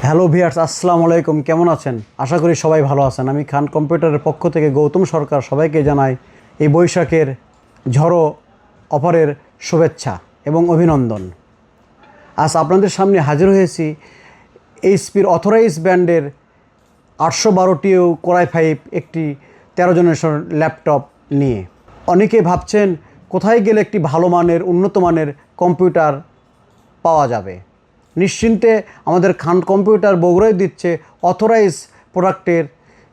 Hello viewers, আসসালামু আলাইকুম। কেমন আছেন? আশা করি সবাই ভালো আছেন। আমি খান কম্পিউটারের পক্ষ থেকে গৌতম সরকার সবাইকে জানাই এই বৈশাখের ঝড়ো অফারের শুভেচ্ছা এবং অভিনন্দন। আজ আপনাদের সামনে হাজির হয়েছি এইচপির অথরাইজ ব্র্যান্ডের 812 কোর i5 একটি 13 জেনারেশন ল্যাপটপ নিয়ে। অনেকে ভাবছেন কোথায় গেলে একটি ভালো মানের উন্নত মানের কম্পিউটার পাওয়া যাবে। নিশ্চিন্তে আমাদের খান কম্পিউটার বগুড়ায় দিচ্ছে অথরাইজ প্রোডাক্টের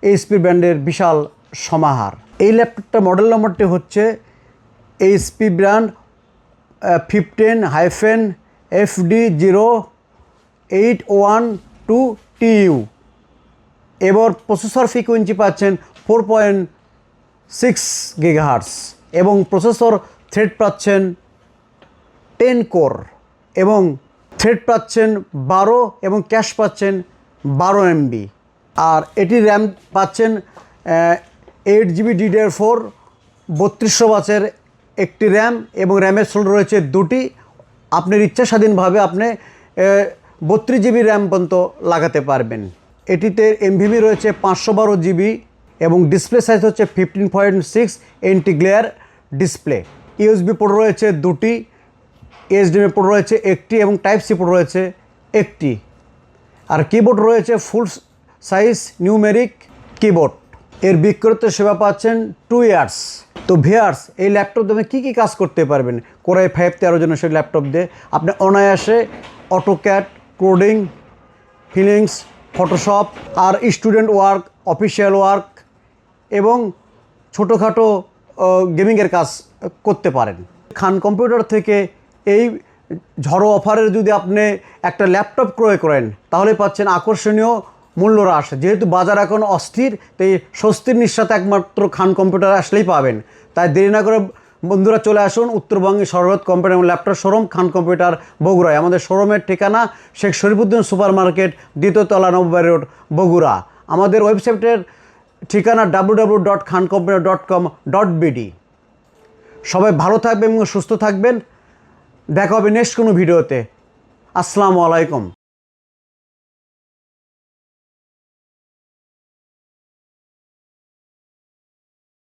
এইচপি ব্র্যান্ডের বিশাল সমাহার। এই ল্যাপটপটা মডেল নম্বরটি হচ্ছে এইচপি ব্র্যান্ড 15FD0812TU। এবার প্রসেসর ফ্রিকোয়েন্সি পাচ্ছেন 4.6 GHz এবং প্রসেসর থ্রেড পাচ্ছেন 10 কোর এবং থ্রেড পাচ্ছেন 12 এবং ক্যাশ পাচ্ছেন 12 MB। আর এটি র্যাম পাচ্ছেন 8GB DDR4 3200 ওয়াটের একটি র্যাম এবং র্যামের স্লট রয়েছে দুটি। আপনার ইচ্ছা স্বাধীনভাবে আপনি 32GB র্যাম পর্যন্ত লাগাতে পারবেন। এটিতে এমভিবি রয়েছে 512GB এবং ডিসপ্লে সাইজ হচ্ছে 15.6 ইঞ্চি গ্লেয়ার ডিসপ্লে। ইউএসবি পোর্ট রয়েছে দুটি, এইচডিএমআই পোর্ট রয়েছে একটি এবং টাইপ সি পোর্ট রয়েছে একটি। আর কিবোর্ড রয়েছে ফুল সাইজ নিউমেরিক কিবোর্ড। এর বিক্রয় সেবা পাচ্ছেন 2 ইয়ার্স। তো ভিউয়ার্স, এই ল্যাপটপ দিয়ে কী কী কাজ করতে পারবেন কোর i5 13 জেনারেশন ল্যাপটপ দিয়ে? আপনি অনায়াসে অটোক্যাড, কোডিং, ফিলিংস, ফটোশপ আর স্টুডেন্ট ওয়ার্ক, অফিসিয়াল ওয়ার্ক এবং ছোটোখাটো গেমিংয়ের কাজ করতে পারেন। খান কম্পিউটার থেকে এই ঝড়ো অফারের যদি আপনি একটা ল্যাপটপ ক্রয় করেন তাহলে পাচ্ছেন আকর্ষণীয় মূল্য হ্রাস। যেহেতু বাজার এখন অস্থির, তাই স্বস্তির নিঃশ্বাস একমাত্র খান কম্পিউটার আসলেই পাবেন। তাই দেরি না করে বন্ধুরা চলে আসুন উত্তরবঙ্গের সর্ববৃহৎ কম্পিউটার এবং ল্যাপটপ শোরুম খান কম্পিউটার বগুড়ায়। আমাদের শোরুমের ঠিকানা শেখ শরীফুদ্দিন সুপার মার্কেট, দ্বিতীয় তলা, নববাড়ি রোড, বগুড়া। আমাদের ওয়েবসাইটের ঠিকানা www.khancomputer.com.bd। সবাই ভালো থাকবেন এবং সুস্থ থাকবেন। দেখা হবে নেক্সট কোনো ভিডিওতে। আসসালামু আলাইকুম।